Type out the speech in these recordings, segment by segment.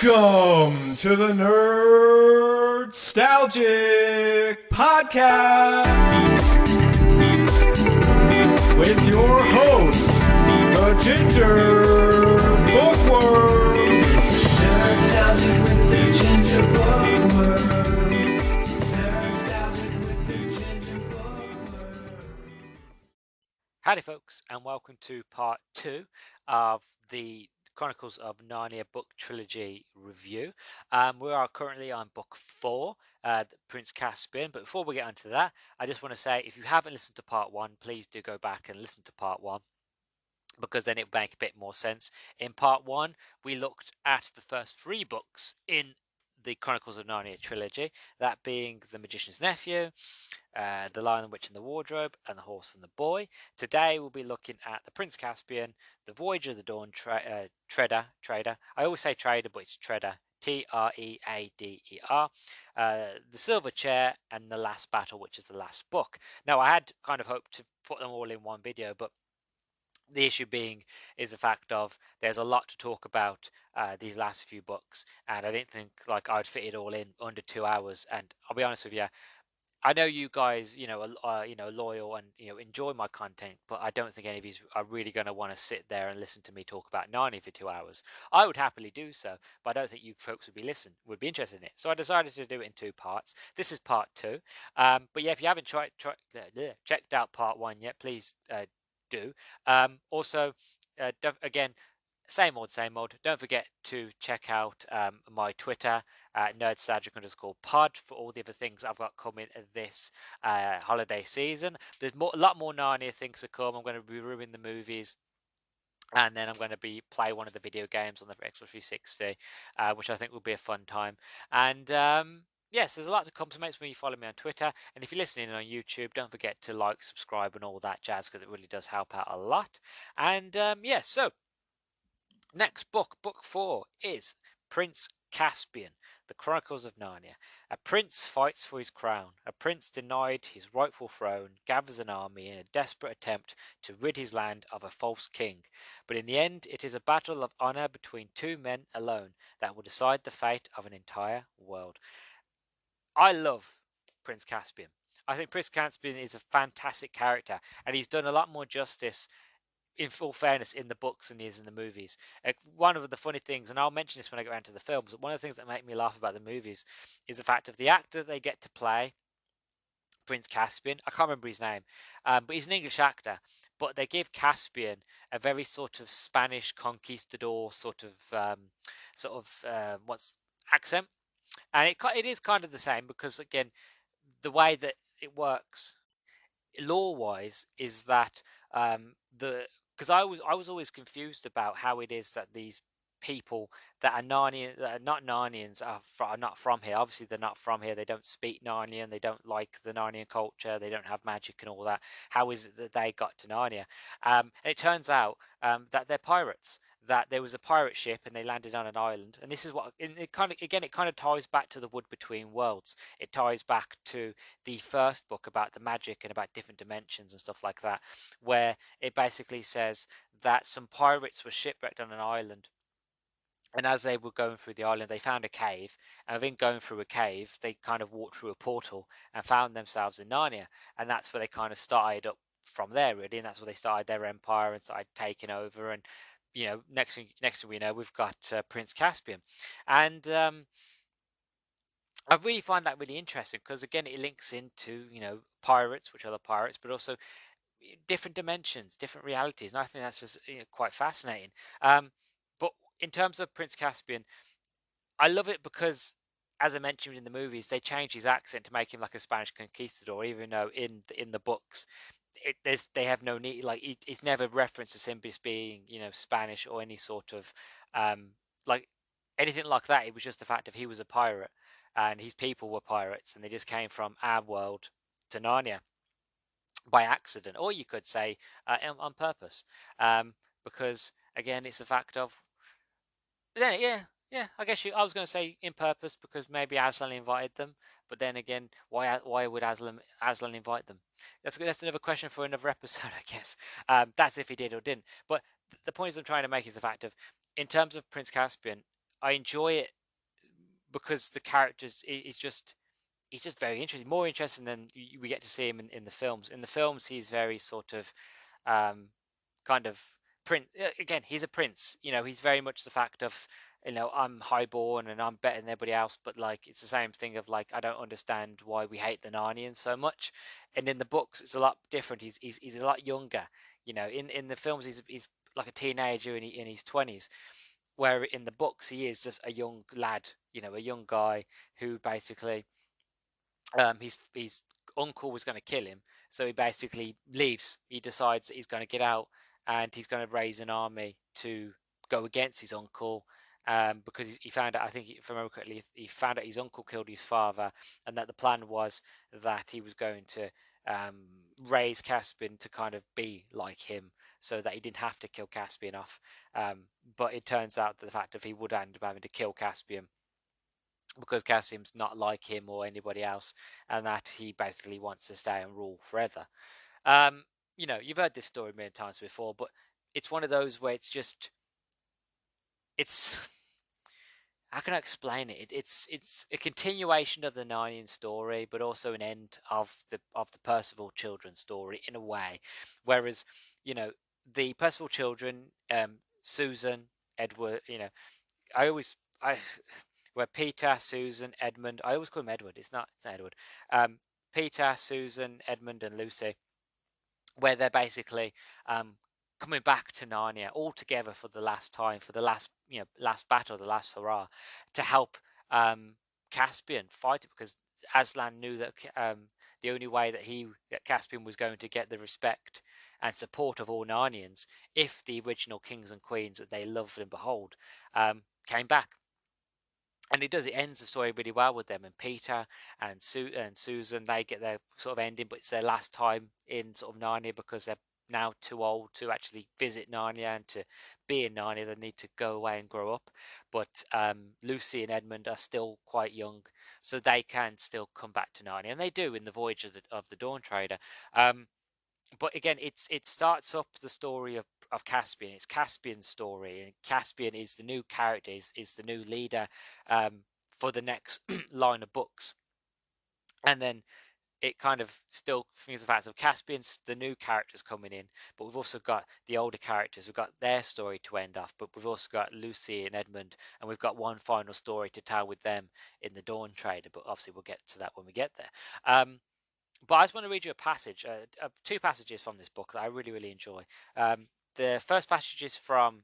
Welcome to the Nerdstalgic podcast with your host, the Ginger Bookworm. Nerdstalgic with the Ginger Bookworm. Nerdstalgic with the Ginger Bookworm. Howdy folks, and welcome to part 2 of the Chronicles of Narnia book trilogy review. We are currently on book 4, Prince Caspian, but before we get onto that, I just want to say if you haven't listened to part 1, please do go back and listen to part 1, because then it will make a bit more sense. In part 1, we looked at the first 3 books in the Chronicles of Narnia trilogy, that being The Magician's Nephew, The Lion, the Witch and the Wardrobe, and The Horse and the Boy. Today we'll be looking at The Prince Caspian, The Voyage of the Dawn Treader. I always say trader, but it's Treader. Treader. The Silver Chair, and The Last Battle, which is the last book. Now, I had kind of hoped to put them all in one video, but the issue being is the fact of there's a lot to talk about these last few books, and I didn't think like I'd fit it all in under 2 hours. And I'll be honest with you, I know you guys, loyal and enjoy my content, but I don't think any of you are really going to want to sit there and listen to me talk about Narnia for 2 hours. I would happily do so, but I don't think you folks would be interested in it. So I decided to do it in 2 parts. This is part 2. But yeah, if you haven't checked out part 1 yet, please do. Also, again, same old. Don't forget to check out my Twitter, Nerdstalgic_pod, for all the other things I've got coming this holiday season. There's a lot more Narnia things to come. I'm going to be reviewing the movies, and then I'm going to be play one of the video games on the Xbox 360, which I think will be a fun time. And yes, there's a lot to come, so make sure you follow me on Twitter. And if you're listening on YouTube, don't forget to like, subscribe, and all that jazz, because it really does help out a lot. And yes, so next book 4, is Prince Caspian, The Chronicles of Narnia. A prince fights for his crown. A prince denied his rightful throne gathers an army in a desperate attempt to rid his land of a false king. But in the end, it is a battle of honor between 2 men alone that will decide the fate of an entire world. I love Prince Caspian. I think Prince Caspian is a fantastic character, and he's done a lot more justice, in full fairness, in the books than he is in the movies. One of the funny things, and I'll mention this when I get around to the films, one of the things that make me laugh about the movies is the fact of the actor they get to play Prince Caspian. I can't remember his name, but he's an English actor. But they give Caspian a very sort of Spanish conquistador sort of accent. And it is kind of the same, because again, the way that it works law-wise is that because I was always confused about how it is that these people that are Narnian, that are not Narnians, are not from here. Obviously, they're not from here. They don't speak Narnian. They don't like the Narnian culture. They don't have magic and all that. How is it that they got to Narnia? And it turns out that they're pirates. That there was a pirate ship and they landed on an island. And this is what it kind of ties back to the Wood Between Worlds. It ties back to the first book about the magic and about different dimensions and stuff like that, where it basically says that some pirates were shipwrecked on an island. And as they were going through the island, they found a cave. And within going through a cave, they kind of walked through a portal and found themselves in Narnia. And that's where they kind of started up from there, really. And that's where they started their empire and started taking over. And next thing we know, we've got Prince Caspian. And I really find that really interesting, because again, it links into pirates, which are the pirates, but also different dimensions, different realities, and I think that's just quite fascinating. But in terms of Prince Caspian, I love it because, as I mentioned in the movies, they changed his accent to make him like a Spanish conquistador, even though in the books they have no need, like it's never referenced as him being Spanish or any sort of like anything like that. It was just the fact of he was a pirate and his people were pirates, and they just came from our world to Narnia by accident, or you could say on purpose, because again, it's a fact of yeah. I guess I was going to say in purpose, because maybe Aslan invited them, but then again, why would Aslan invite them? That's another question for another episode, I guess. That's if he did or didn't. But the point I'm trying to make is the fact of, in terms of Prince Caspian, I enjoy it because the characters is just he's just very interesting, more interesting than we get to see him in the films. In the films, he's very sort of um, kind of prince. Again, he's a prince. He's very much the fact of I'm highborn and I'm better than everybody else. But like it's the same thing of like I don't understand why we hate the Narnians so much. And in the books, it's a lot different. He's a lot younger. In the films, he's like a teenager in his 20s, where in the books he is just a young lad, a young guy who basically his uncle was going to kill him, so he basically leaves. He decides that he's going to get out and he's going to raise an army to go against his uncle. Because he found out, I think, if I remember correctly, he found out his uncle killed his father, and that the plan was that he was going to raise Caspian to kind of be like him, so that he didn't have to kill Caspian off. But it turns out that the fact that he would end up having to kill Caspian because Cassium's not like him or anybody else, and that he basically wants to stay and rule forever. You've heard this story many times before, but it's one of those where it's how can I explain it? It's a continuation of the Narnian story, but also an end of the Percival children story in a way. Whereas, the Percival children, Susan, Edward, I always I where Peter, Susan, Edmund. I always call him Edward. It's not Edward. Peter, Susan, Edmund, and Lucy, where they're basically coming back to Narnia all together for the last time, for the last battle, the last hurrah, to help Caspian fight it, because Aslan knew that the only way that Caspian was going to get the respect and support of all Narnians if the original kings and queens that they loved and behold came back. And it does. It ends the story really well with them, and Peter and Susan. They get their sort of ending, but it's their last time in sort of Narnia because they're now too old to actually visit Narnia and to be in Narnia. They need to go away and grow up. But Lucy and Edmund are still quite young, so they can still come back to Narnia, and they do in the Voyage of the Dawn Trader. But again, it starts up the story of Caspian. It's Caspian's story, and Caspian is the new character, is the new leader for the next line of books. And then it kind of still brings the fact of Caspian's the new characters coming in, but we've also got the older characters. We've got their story to end off, but we've also got Lucy and Edmund, and we've got one final story to tell with them in the Dawn Trader. But obviously, we'll get to that when we get there. But I just want to read you a passage, two passages from this book that I really, really enjoy. The first passage is from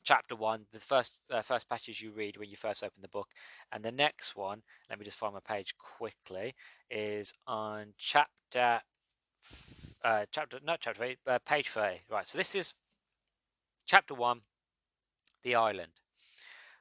chapter 1, the first passage you read when you first open the book, and the next one, let me just find my page quickly, is on page 30. Right, so this is chapter 1, The Island.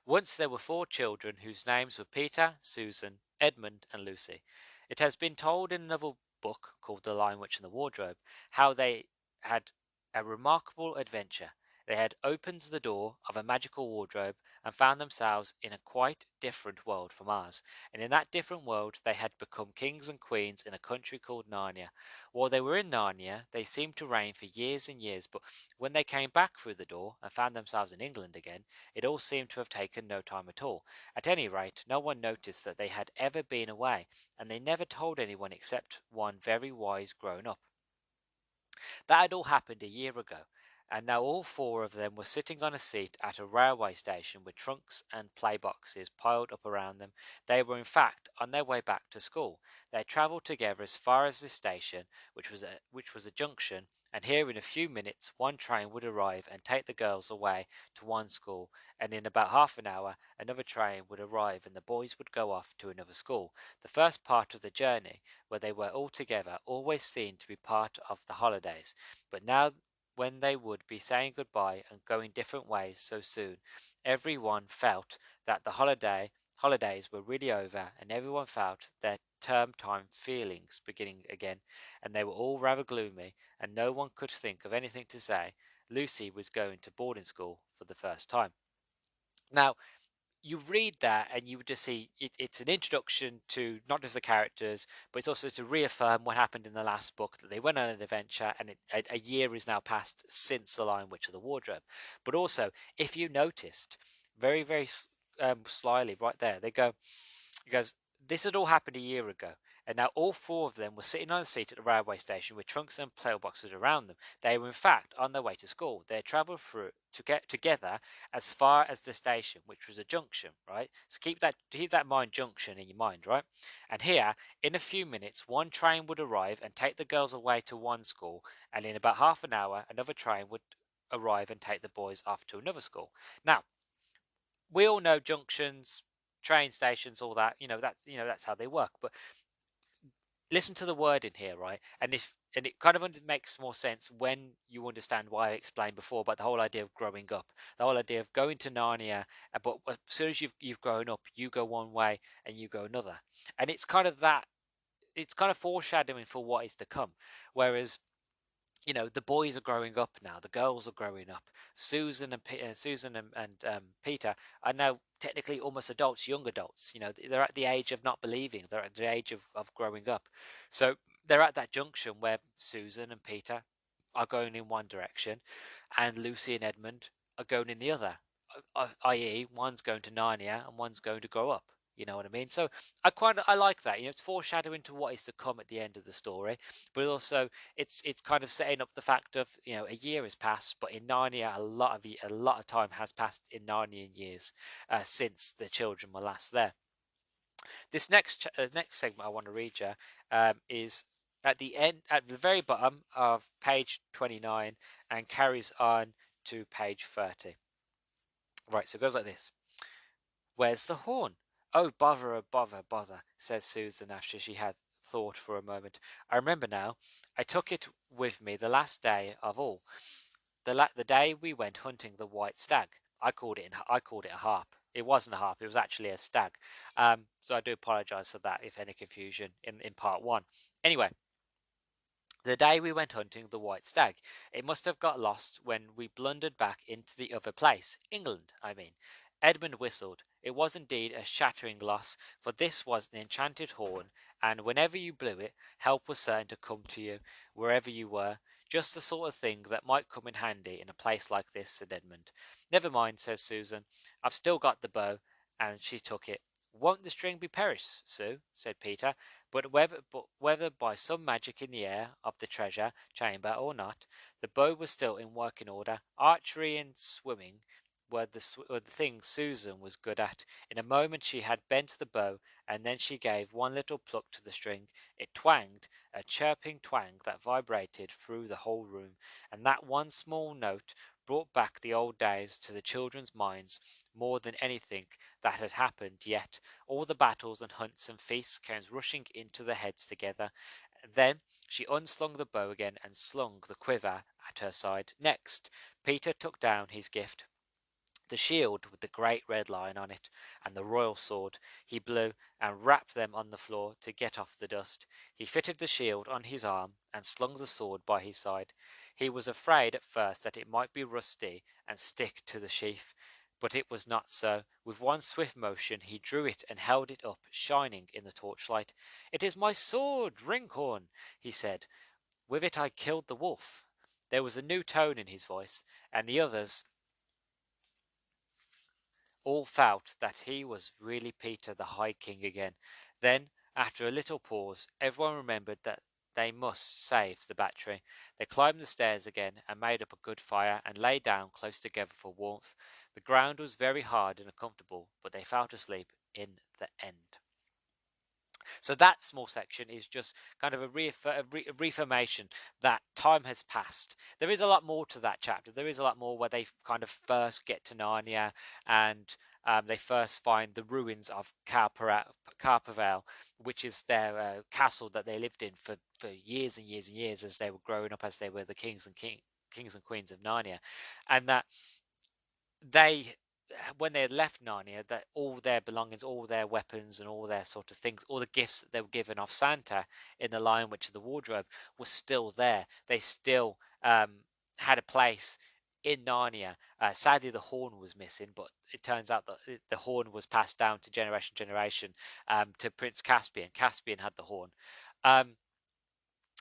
Once there were 4 children whose names were Peter, Susan, Edmund, and Lucy. It has been told in another book called The Lion, Witch, and the Wardrobe how they had a remarkable adventure. They had opened the door of a magical wardrobe and found themselves in a quite different world from ours. And in that different world, they had become kings and queens in a country called Narnia. While they were in Narnia, they seemed to reign for years and years, but when they came back through the door and found themselves in England again, it all seemed to have taken no time at all. At any rate, no one noticed that they had ever been away, and they never told anyone except one very wise grown-up. That had all happened a year ago, and now all 4 of them were sitting on a seat at a railway station with trunks and play boxes piled up around them. They were in fact on their way back to school. They had travelled together as far as this station, which was a junction, and here in a few minutes one train would arrive and take the girls away to one school, and in about half an hour another train would arrive and the boys would go off to another school. The first part of the journey, where they were all together, always seemed to be part of the holidays, but now when they would be saying goodbye and going different ways so soon, every one felt that the holidays were really over, and everyone felt their term time feelings beginning again, and they were all rather gloomy, and no one could think of anything to say. Lucy was going to boarding school for the first time. Now, you read that and you would just see it's an introduction to not just the characters, but it's also to reaffirm what happened in the last book, that they went on an adventure, and a year is now passed since The Lion, Witch, of the Wardrobe. But also, if you noticed, very, very slyly right there. He goes, this had all happened a year ago, and now all four of them were sitting on a seat at the railway station with trunks and pillboxes around them. They were in fact on their way to school. They had travelled through to get together as far as the station, which was a junction, right? So keep that mind junction in your mind, right? And here, in a few minutes, one train would arrive and take the girls away to one school, and in about half an hour, another train would arrive and take the boys off to another school. Now, we all know junctions, train stations, all that. That's how they work. But listen to the word in here, right? And it kind of makes more sense when you understand why I explained before about the whole idea of growing up, the whole idea of going to Narnia. But as soon as you've grown up, you go one way and you go another, and it's kind of that. It's kind of foreshadowing for what is to come. Whereas the boys are growing up now, the girls are growing up. Susan and Peter are now technically almost adults, young adults. They're at the age of not believing, they're at the age of growing up. So they're at that junction where Susan and Peter are going in one direction and Lucy and Edmund are going in the other, i.e. one's going to Narnia and one's going to grow up. You know what I mean? So I like that. It's foreshadowing to what is to come at the end of the story, but also it's kind of setting up the fact of a year has passed, but in Narnia a lot of time has passed in Narnian years since the children were last there. This next segment I want to read you is at the very bottom of page 29 and carries on to page 30. Right, so it goes like this. Where's the horn? Oh, bother, oh, bother, bother, says Susan after she had thought for a moment. I remember now. I took it with me the last day of all. The day we went hunting the white stag. I called it a harp. It wasn't a harp. It was actually a stag. So I do apologise for that if any confusion in part one. Anyway, the day we went hunting the white stag. It must have got lost when we blundered back into the other place. England, I mean. Edmund whistled. It was indeed a shattering loss, for this was an enchanted horn, and whenever you blew it, help was certain to come to you, wherever you were. Just the sort of thing that might come in handy in a place like this, said Edmund. Never mind, says Susan. I've still got the bow, and she took it. Won't the string be perished, Sue? Said Peter. But whether by some magic in the air of the treasure chamber or not, the bow was still in working order. Archery and swimming were the things Susan was good at. In a moment she had bent the bow, and then she gave one little pluck to the string. It twanged, a chirping twang that vibrated through the whole room, and that one small note brought back the old days to the children's minds more than anything that had happened yet. All the battles and hunts and feasts came rushing into their heads together. Then she unslung the bow again and slung the quiver at her side. Next, Peter took down his gift, the shield with the great red lion on it, and the royal sword. He blew and rapped them on the floor to get off the dust. He fitted the shield on his arm and slung the sword by his side. He was afraid at first that it might be rusty and stick to the sheath, but it was not so. With one swift motion he drew it and held it up, shining in the torchlight. It is my sword, Ringhorn, he said. With it I killed the wolf. There was a new tone in his voice, and the others all felt that he was really Peter the High King again. Then, after a little pause, everyone remembered that they must save the battery. They climbed the stairs again and made up a good fire and lay down close together for warmth. The ground was very hard and uncomfortable, but they fell asleep in the end. So that small section is just kind of a reaffirmation that time has passed. There is a lot more to that chapter. There is a lot more where they kind of first get to Narnia and they first find the ruins of Carpavel, which is their castle that they lived in for years and years and years as they were growing up, as they were the kings and queens of Narnia, and that they, when they had left Narnia, that all their belongings, all their weapons and all their sort of things, all the gifts that they were given off Santa in the Lion, Witch of the Wardrobe was still there. They still had a place in Narnia. Sadly, the horn was missing, but it turns out that the horn was passed down to generation to Prince Caspian. Caspian had the horn. And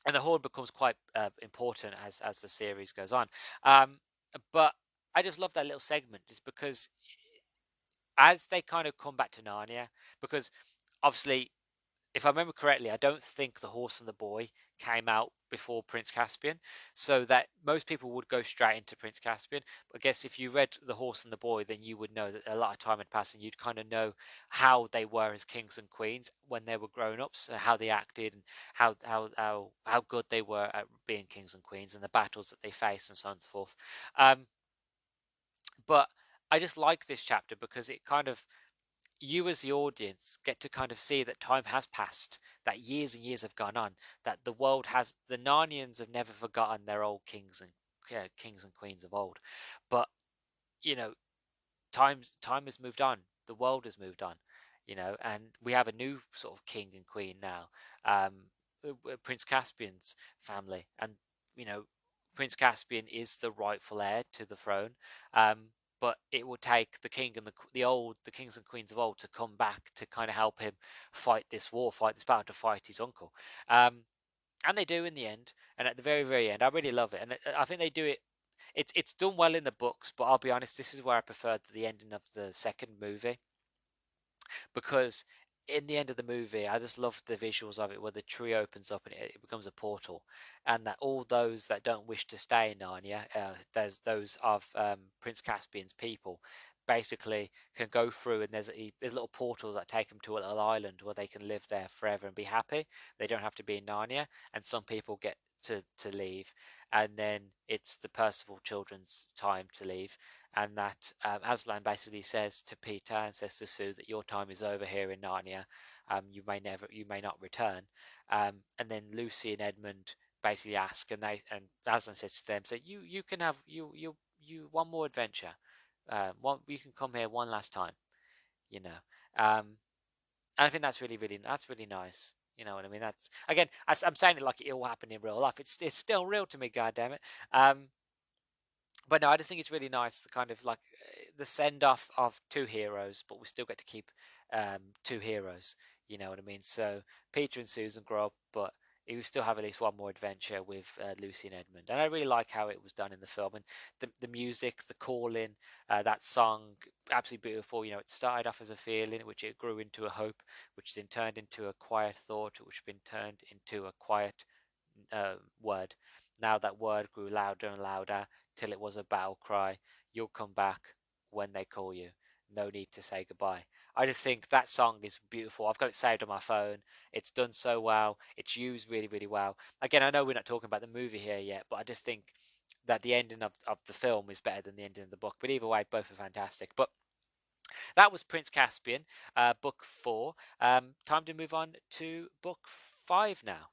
the horn becomes quite important as the series goes on. But I just love that little segment just because as they kind of come back to Narnia, because obviously, if I remember correctly, I don't think The Horse and the Boy came out before Prince Caspian, so that most people would go straight into Prince Caspian. But I guess if you read The Horse and the Boy, then you would know that a lot of time had passed, and you'd kind of know how they were as kings and queens when they were grown ups, how they acted, and how good they were at being kings and queens, and the battles that they faced, and so on and so forth. But I just like this chapter because it kind of, you as the audience get to kind of see that time has passed, that years and years have gone on, that the Narnians have never forgotten their old kings and queens of old, but you know, time has moved on, the world has moved on, and we have a new sort of king and queen now, Prince Caspian's family, and you know, Prince Caspian is the rightful heir to the throne. But it will take the king and the kings and queens of old to come back to kind of help him fight this war, fight this battle, to fight his uncle. And they do in the end. And at the very, very end, I really love it, and I think they do it. It's done well in the books, but I'll be honest, this is where I preferred the ending of the second movie, because in the end of the movie, I just love the visuals of it, where the tree opens up and it becomes a portal, and that all those that don't wish to stay in Narnia, there's those of Prince Caspian's people, basically can go through, and there's little portals that take them to a little island where they can live there forever and be happy. They don't have to be in Narnia, and some people get to leave, and then it's the Percival children's time to leave, and that Aslan basically says to Peter and says to Sue that your time is over here in Narnia. You may not return. And then Lucy and Edmund basically ask, and Aslan says to them, "So you can have one more adventure. You can come here one last time. You know." And I think that's really nice. You know what I mean? That's, again, I'm saying it like it all happened in real life. It's still real to me. God damn it. But no, I just think it's really nice, the kind of like the send off of two heroes, but we still get to keep two heroes. You know what I mean? So Peter and Susan grow up, but you still have at least one more adventure with Lucy and Edmund. And I really like how it was done in the film, and the music, the calling, that song, absolutely beautiful. You know, it started off as a feeling, which it grew into a hope, which then turned into a quiet thought, which been turned into a quiet word. Now that word grew louder and louder till it was a battle cry. You'll come back when they call you. No need to say goodbye. I just think that song is beautiful. I've got it saved on my phone. It's done so well. It's used really, really well. Again, I know we're not talking about the movie here yet, but I just think that the ending of the film is better than the ending of the book. But either way, both are fantastic. But that was Prince Caspian, book 4. Time to move on to book 5 now.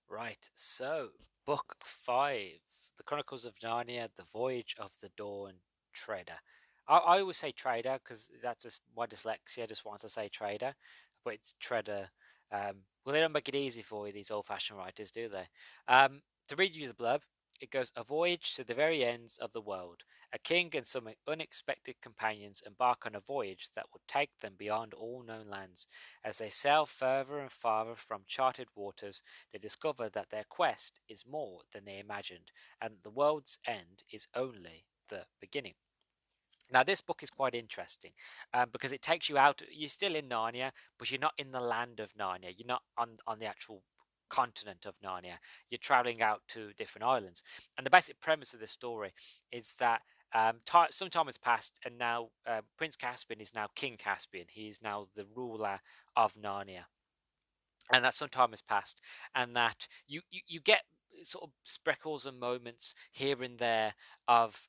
Right, so book 5, The Chronicles of Narnia, The Voyage of the Dawn Treader. I always say trader because that's just my dyslexia, just wants to say trader, but it's treader. Well, they don't make it easy for you, these old fashioned writers, do they? To read you the blurb, it goes: A voyage to the very ends of the world. A king and some unexpected companions embark on a voyage that will take them beyond all known lands. As they sail further and farther from charted waters, they discover that their quest is more than they imagined, and that the world's end is only the beginning. Now, this book is quite interesting because it takes you out. You're still in Narnia, but you're not in the land of Narnia. You're not on the actual continent of Narnia. You're traveling out to different islands. And the basic premise of the story is that some time has passed, and now Prince Caspian is now King Caspian. He is now the ruler of Narnia. And that some time has passed, and that you get sort of speckles and moments here and there of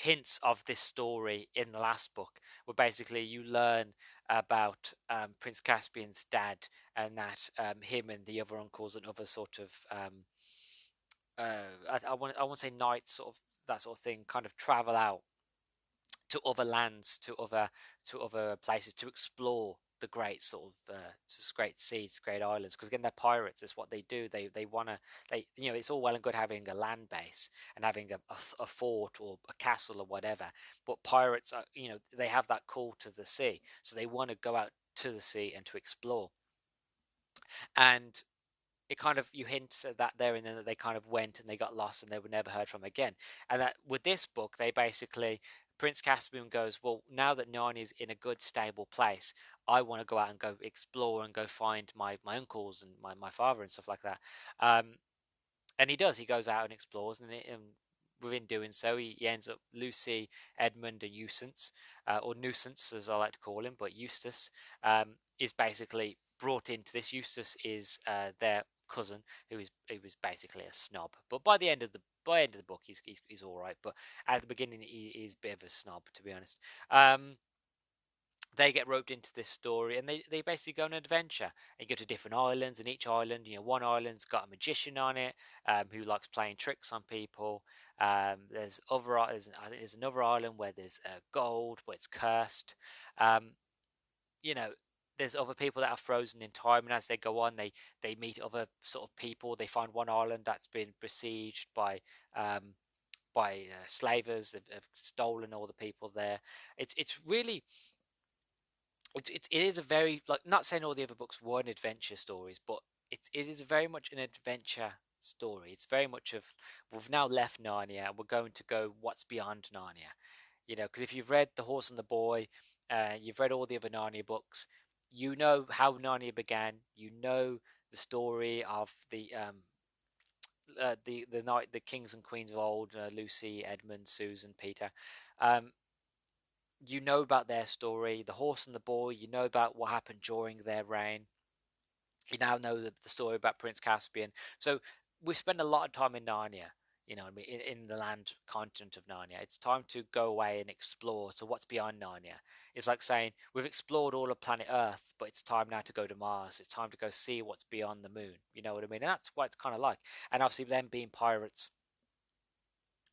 hints of this story in the last book, where basically you learn about Prince Caspian's dad, and that him and the other uncles and other sort of I want to say knights, sort of that sort of thing, kind of travel out to other lands, to other places, to explore the great sort of great seas, great islands. Because again, they're pirates. It's what they do. They want to. It's all well and good having a land base and having a fort or a castle or whatever. But pirates are, they have that call to the sea, so they want to go out to the sea and to explore. And it kind of, you hint at that there, and then that they kind of went and they got lost and they were never heard from again. And that with this book, they basically, Prince Caspian goes, well, now that Narnia is in a good stable place, I want to go out and go explore and go find my uncles and my father and stuff like that. And he does. He goes out and explores, and within doing so, he ends up Lucy, Edmund, and Eustace, or Nuisance as I like to call him, but Eustace is basically brought into this. Eustace is their cousin, who was basically a snob. But by the end of the book, he's all right. But at the beginning, he's a bit of a snob, to be honest. They get roped into this story, and they basically go on an adventure and go to different islands. And each island, one island's got a magician on it, who likes playing tricks on people. There's other I think there's another island where there's gold, where it's cursed. um, you know there's other people that are frozen in time, and as they go on, they meet other sort of people. They find one island that's been besieged um, by slavers. Have stolen all the people there. It's really, it is a very, like, not saying all the other books weren't adventure stories, but it is very much an adventure story. It's very much of, we've now left Narnia and we're going to go what's beyond Narnia. Because if you've read The Horse and the Boy, you've read all the other Narnia books, you know how Narnia began. You know the story of the kings and queens of old, Lucy, Edmund, Susan, Peter. Um, you know about their story. The Horse and the Boy, you know about what happened during their reign. You now know the story about Prince Caspian. So we've spent a lot of time in Narnia, what I mean, in the land continent of Narnia. It's time to go away and explore to what's beyond Narnia. It's like saying we've explored all of planet Earth, but it's time now to go to Mars. It's time to go see what's beyond the moon. You know what I mean? And that's what it's kind of like. And obviously, them being pirates,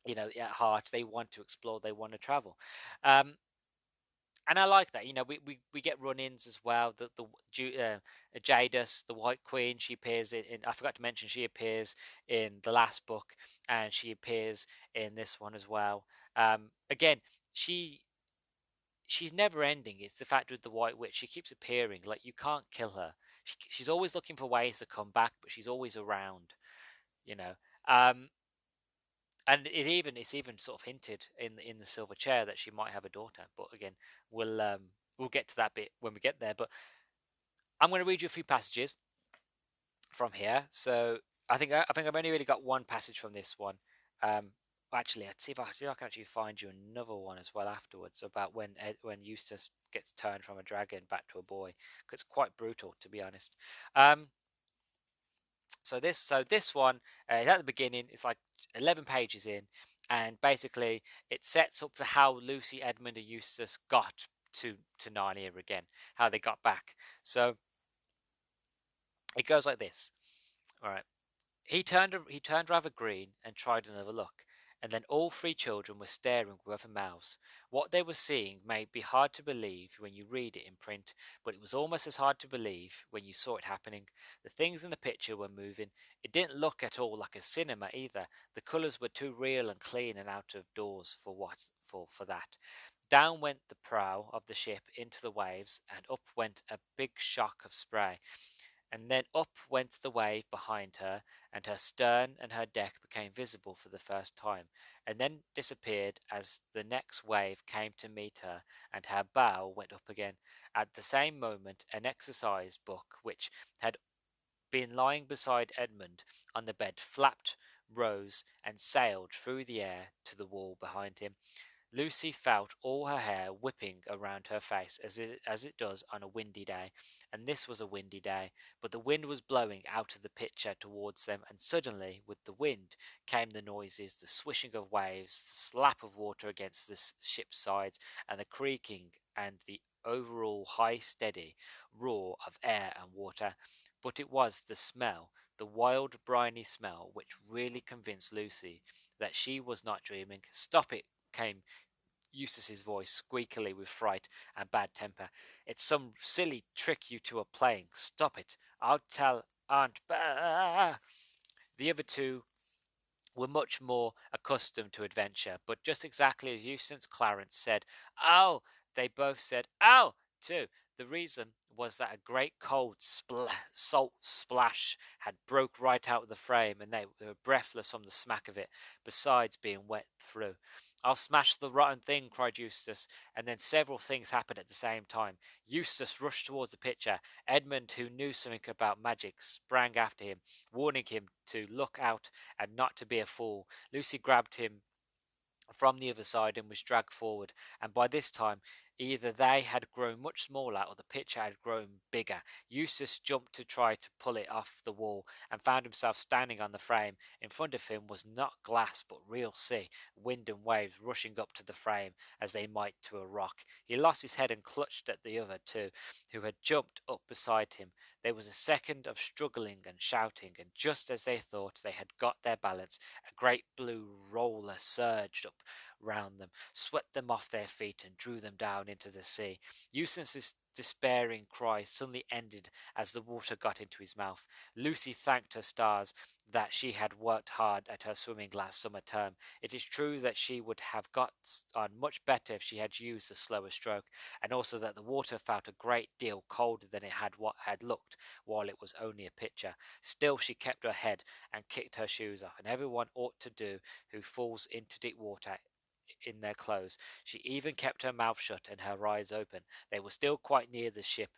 at heart, they want to explore, they want to travel. Um, and I like that. We get run-ins as well. Jadis, the White Queen, she appears in. I forgot to mention, she appears in the last book, and she appears in this one as well. Again, she's never ending. It's the fact with the White Witch; she keeps appearing. Like, you can't kill her. She's always looking for ways to come back, but she's always around. You know. And it's even sort of hinted in the Silver Chair that she might have a daughter. But again, we'll get to that bit when we get there. But I'm going to read you a few passages from here. So I think I've only really got one passage from this one. Actually, let's see if I can actually find you another one as well afterwards, about when Eustace gets turned from a dragon back to a boy, because it's quite brutal, to be honest. So this one is at the beginning. It's like 11 pages in, and basically it sets up for how Lucy, Edmund, and Eustace got to Narnia again, how they got back. So it goes like this. All right. He turned rather green and tried another look, and then all three children were staring with open mouths. What they were seeing may be hard to believe when you read it in print, but it was almost as hard to believe when you saw it happening. The things in the picture were moving. It didn't look at all like a cinema either. The colours were too real and clean and out of doors for that. Down went the prow of the ship into the waves, and up went a big shock of spray. And then up went the wave behind her, and her stern and her deck became visible for the first time, and then disappeared as the next wave came to meet her, and her bow went up again. At the same moment, an exercise book, which had been lying beside Edmund on the bed, flapped, rose, and sailed through the air to the wall behind him. Lucy felt all her hair whipping around her face as it does on a windy day, and this was a windy day, but the wind was blowing out of the picture towards them, and suddenly, with the wind, came the noises, the swishing of waves, the slap of water against the ship's sides, and the creaking, and the overall high steady roar of air and water. But it was the smell, the wild briny smell, which really convinced Lucy that she was not dreaming. "Stop it!" came Eustace's voice, squeakily with fright and bad temper. "It's some silly trick you two are playing. Stop it. I'll tell Aunt Ba." The other two were much more accustomed to adventure, but just exactly as Eustace Clarence said, "Oh!" they both said, "Oh!" too. The reason was that a great cold salt splash had broke right out of the frame, and they were breathless from the smack of it, besides being wet through. "I'll smash the rotten thing," cried Eustace, and then several things happened at the same time. Eustace rushed towards the pitcher. Edmund, who knew something about magic, sprang after him, warning him to look out and not to be a fool. Lucy grabbed him from the other side and was dragged forward, and by this time either they had grown much smaller or the pitcher had grown bigger. Eustace jumped to try to pull it off the wall and found himself standing on the frame. In front of him was not glass but real sea, wind and waves rushing up to the frame as they might to a rock. He lost his head and clutched at the other two, who had jumped up beside him. There was a second of struggling and shouting, and just as they thought they had got their balance, a great blue roller surged up round them, swept them off their feet, and drew them down into the sea. Eustace's despairing cry suddenly ended as the water got into his mouth. Lucy thanked her stars that she had worked hard at her swimming last summer term. It is true that she would have got on much better if she had used a slower stroke, and also that the water felt a great deal colder than it had looked while it was only a pitcher. Still she kept her head and kicked her shoes off, and everyone ought to do who falls into deep water in their clothes. She even kept her mouth shut and her eyes open. They were still quite near the ship.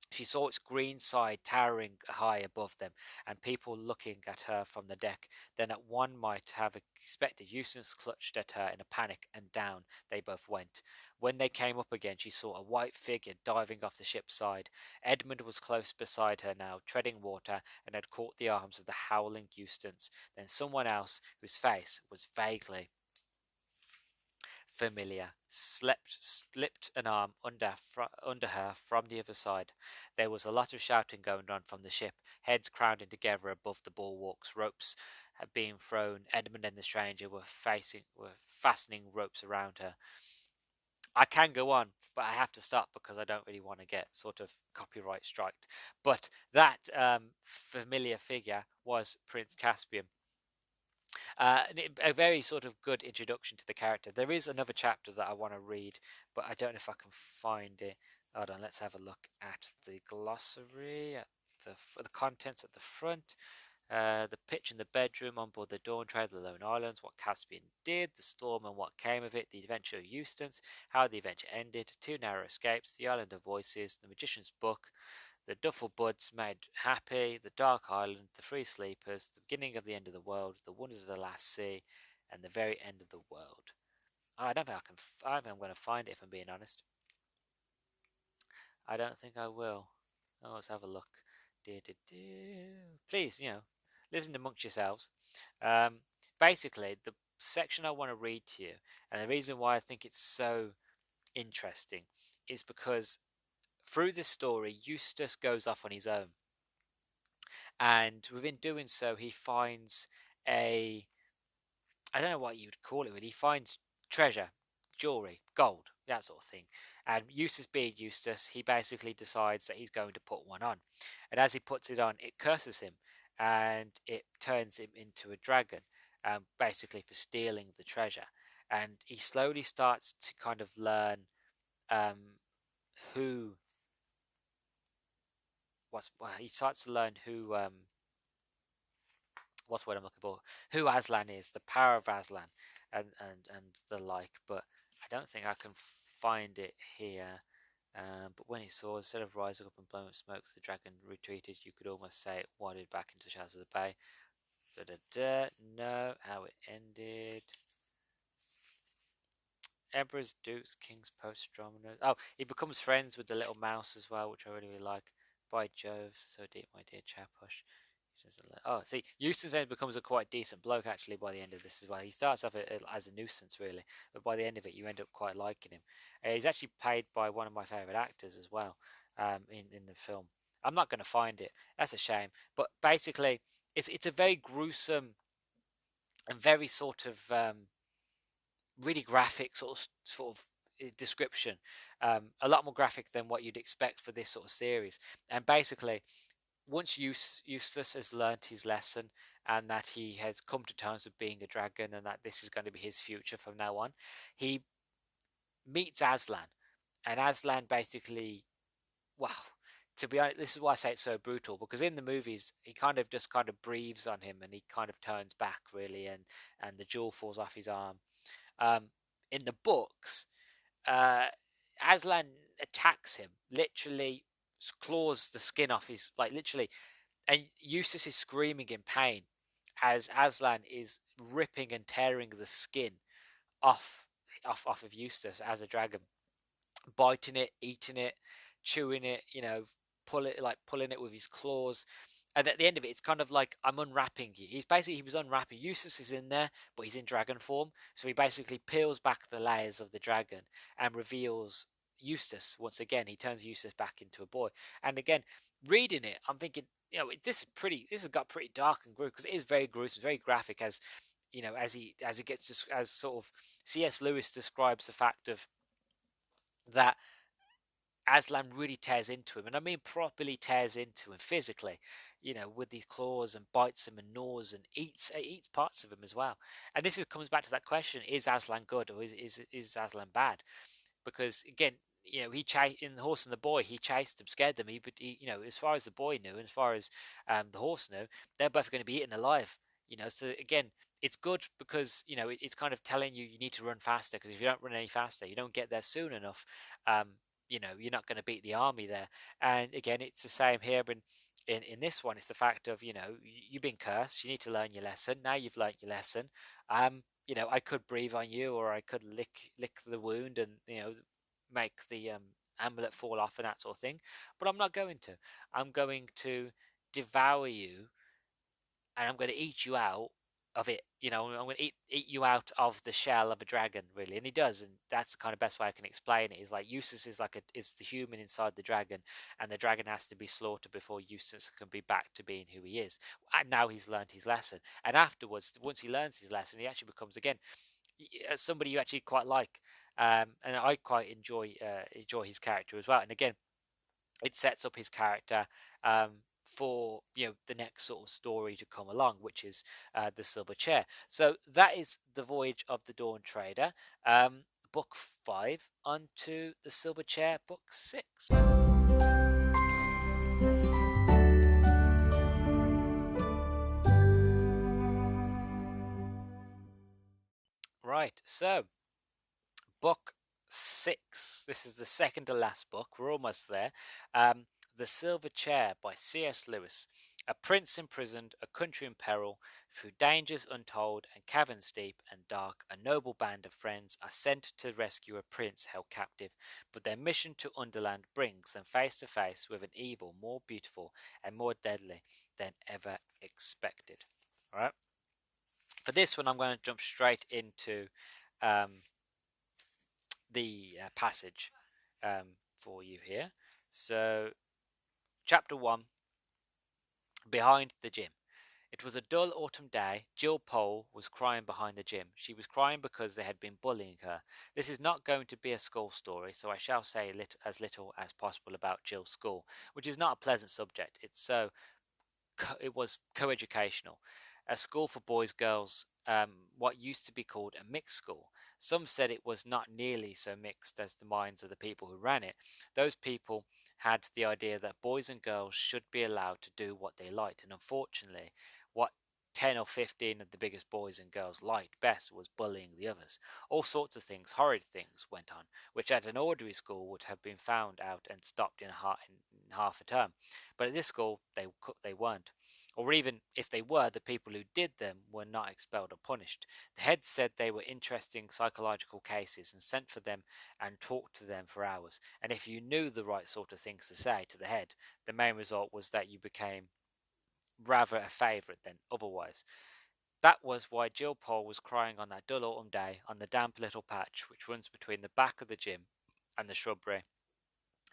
She saw its green side towering high above them, and people looking at her from the deck. Then at one might have expected, Eustace clutched at her in a panic, and down they both went. When they came up again, she saw a white figure diving off the ship's side. Edmund was close beside her now, treading water, and had caught the arms of the howling Eustace. Then someone else, whose face was vaguely familiar, slipped an arm under her from the other side. There was a lot of shouting going on from the ship, heads crowding together above the bulwarks. Ropes had been thrown. Edmund and the stranger were fastening ropes around her. I can go on, but I have to stop because I don't really want to get sort of copyright striked. But that familiar figure was Prince Caspian. A very sort of good introduction to the character. There is another chapter that I want to read, but I don't know if I can find it. Hold on, let's have a look at the glossary, at the contents at the front. The pitch in the bedroom on board the Dawn Treader of the Lone Islands, what Caspian did, the storm and what came of it, the adventure of Eustace, how the adventure ended, two narrow escapes, the Island of Voices, the Magician's Book, the Duffel Buds Made Happy, the Dark Island, the Three Sleepers, the beginning of the end of the world, the wonders of the last sea, and the very end of the world. I don't think I can. I don't think I'm going to find it, if I'm being honest. I don't think I will. Oh, let's have a look. Please, listen amongst yourselves. Basically, the section I want to read to you, and the reason why I think it's so interesting, is because through this story, Eustace goes off on his own, and within doing so, he finds I don't know what you would call it, but he finds treasure, jewelry, gold, that sort of thing. And Eustace being Eustace, he basically decides that he's going to put one on. And as he puts it on, it curses him, and it turns him into a dragon, basically for stealing the treasure. And he slowly starts to kind of learn who he starts to learn what's what I'm looking for, who Aslan is, the power of Aslan, and the like. But I don't think I can find it here. But when he saw, instead of rising up and blowing up smokes, the dragon retreated. You could almost say it wandered back into the shadows of the bay. No, how it ended. Emperors, dukes, kings, post-astronomers. Oh, he becomes friends with the little mouse as well, which I really, really like. By Jove, so deep, my dear Chaposh. Oh, see, Eustace then becomes a quite decent bloke actually by the end of this as well. He starts off as a nuisance really, but by the end of it, you end up quite liking him. He's actually played by one of my favourite actors as well in the film. I'm not going to find it. That's a shame. But basically, it's a very gruesome and very sort of really graphic sort of description. A lot more graphic than what you'd expect for this sort of series. And basically, once Eustace has learnt his lesson and that he has come to terms with being a dragon and that this is going to be his future from now on, he meets Aslan, and Aslan basically wow. To be honest, this is why I say it's so brutal, because in the movies he kind of breathes on him and he kind of turns back really, and the jewel falls off his arm. Um, in the books, uh, Aslan attacks him, literally claws the skin off his, like literally, and Eustace is screaming in pain as Aslan is ripping and tearing the skin off off of Eustace as a dragon, biting it, eating it, chewing it, pulling it with his claws. And at the end of it, it's kind of like, I'm unwrapping you. He was unwrapping. Eustace is in there, but he's in dragon form. So he basically peels back the layers of the dragon and reveals Eustace once again. He turns Eustace back into a boy. And again, reading it, I'm thinking, this has got pretty dark and gruesome, because it is very gruesome, very graphic, as as he gets as sort of C.S. Lewis describes the fact of that Aslan really tears into him, and I mean properly tears into him physically, with these claws, and bites him and gnaws and eats parts of him as well. And comes back to that question: is Aslan good, or is Aslan bad? Because again, he chased in the horse and the boy. He chased them, scared them. As far as the boy knew, and as far as the horse knew, they're both going to be eaten alive. So again, it's good because it's kind of telling you need to run faster, because if you don't run any faster, you don't get there soon enough. You're not going to beat the army there. And again, it's the same here, but in this one, it's the fact of you've been cursed. You need to learn your lesson. Now you've learned your lesson. I could breathe on you, or I could lick the wound and make the amulet fall off and that sort of thing. But I'm not going to. I'm going to devour you, and I'm going to eat you out of it. I'm going to eat you out of the shell of a dragon, really. And he does, and that's the kind of best way I can explain it. Is like Eustace is the human inside the dragon, and the dragon has to be slaughtered before Eustace can be back to being who he is. And now he's learned his lesson, and afterwards, once he learns his lesson, he actually becomes again somebody you actually quite like. And I quite enjoy his character as well. And again, it sets up his character for the next sort of story to come along, which is the Silver Chair. So that is the Voyage of the Dawn Trader, book 5. Onto the Silver Chair, book 6. Right, so book 6. This is the second to last book. We're almost there. The Silver Chair by C.S. Lewis. A prince imprisoned, a country in peril, through dangers untold and caverns deep and dark, a noble band of friends are sent to rescue a prince held captive, but their mission to Underland brings them face to face with an evil more beautiful and more deadly than ever expected. All right. For this one, I'm going to jump straight into the passage for you here. So, chapter 1, Behind the Gym. It was a dull autumn day. Jill Pole was crying behind the gym. She was crying because they had been bullying her. This is not going to be a school story, so I shall say as little as possible about Jill's school, which is not a pleasant subject. It was coeducational, a school for boys, girls, what used to be called a mixed school. Some said it was not nearly so mixed as the minds of the people who ran it. Those people had the idea that boys and girls should be allowed to do what they liked, and unfortunately, what 10 or 15 of the biggest boys and girls liked best was bullying the others. All sorts of things, horrid things, went on, which at an ordinary school would have been found out and stopped in half a term. But at this school, they weren't. Or even if they were, the people who did them were not expelled or punished. The head said they were interesting psychological cases and sent for them and talked to them for hours. And if you knew the right sort of things to say to the head, the main result was that you became rather a favourite than otherwise. That was why Jill Pole was crying on that dull autumn day on the damp little patch which runs between the back of the gym and the shrubbery.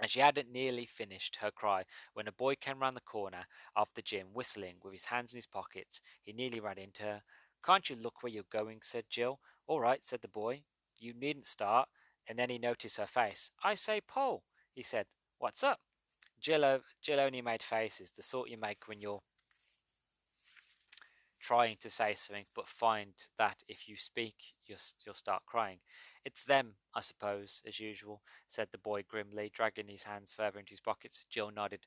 And she hadn't nearly finished her cry when a boy came round the corner of the gym whistling with his hands in his pockets. He nearly ran into her. Can't you look where you're going? Said Jill. All right, said the boy. You needn't start. And then he noticed her face. I say, Paul, he said. What's up? Jill only made faces, the sort you make when you're trying to say something, but find that if you speak, you'll start crying. It's them, I suppose, as usual, said the boy grimly, dragging his hands further into his pockets. Jill nodded.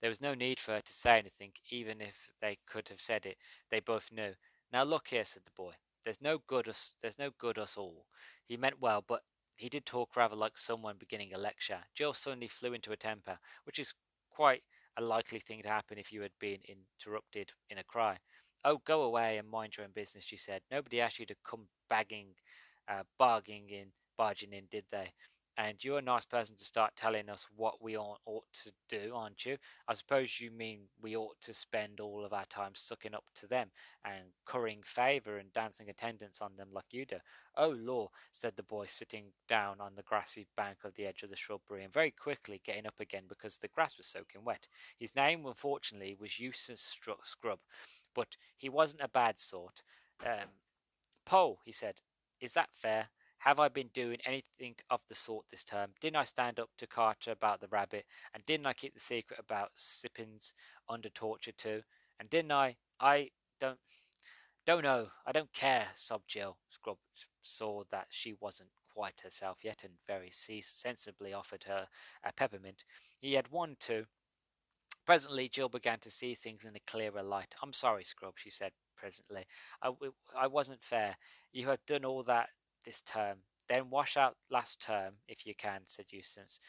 There was no need for her to say anything, even if they could have said it. They both knew. Now look here, said the boy. There's no good us all. He meant well, but he did talk rather like someone beginning a lecture. Jill suddenly flew into a temper, which is quite a likely thing to happen if you had been interrupted in a cry. Oh, go away and mind your own business, she said. Nobody asked you to come barging in, did they? And you're a nice person to start telling us what we ought to do, aren't you? I suppose you mean we ought to spend all of our time sucking up to them and currying favour and dancing attendance on them like you do. Oh, law, said the boy, sitting down on the grassy bank of the edge of the shrubbery and very quickly getting up again because the grass was soaking wet. His name, unfortunately, was Eustace Scrub, but he wasn't a bad sort. Poll, he said, is that fair? Have I been doing anything of the sort this term? Didn't I stand up to Carter about the rabbit? And didn't I keep the secret about Sippins under torture too? And didn't I? I don't know. I don't care, sobbed Jill. Scrub saw that she wasn't quite herself yet and very sensibly offered her a peppermint. He had one too. Presently, Jill began to see things in a clearer light. I'm sorry, Scrub, she said presently. I wasn't fair. You have done all that this term. Then wash out last term, if you can, said Eustace.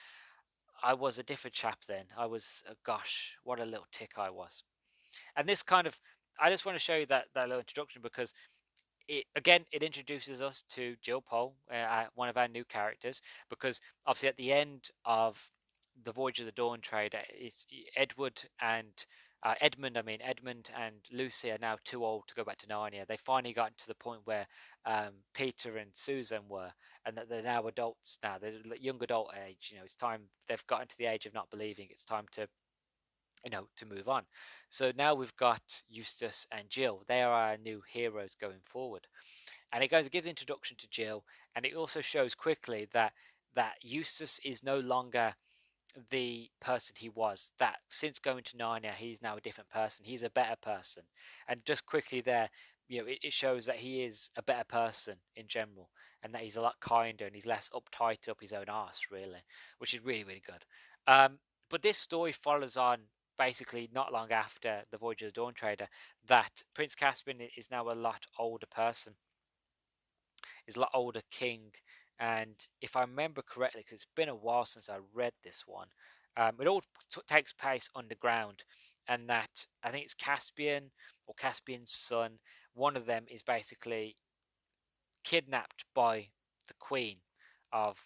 I was a different chap then. I was, gosh, what a little tick I was. And this kind of, I just want to show you that little introduction because it introduces us to Jill Pole, one of our new characters, because obviously at the end of the Voyage of the Dawn Trade, it's Edmund and Lucy are now too old to go back to Narnia. They finally got to the point where Peter and Susan were, and that they're now adults. Now they're young adult age. It's time they've gotten to the age of not believing. It's time to move on. So now we've got Eustace and Jill. They are our new heroes going forward. And it gives introduction to Jill, and it also shows quickly that Eustace is no longer the person he was. That since going to Narnia, he's now a different person. He's a better person. And just quickly there, it shows that he is a better person in general, and that he's a lot kinder and he's less uptight up his own arse, really, which is really, really good. But this story follows on basically not long after the Voyage of the Dawn Trader, that Prince Caspian is now a lot older person, is a lot older king, and if I remember correctly, because it's been a while since I read this one, it all takes place underground, and that I think it's Caspian or Caspian's son. One of them is basically kidnapped by the queen of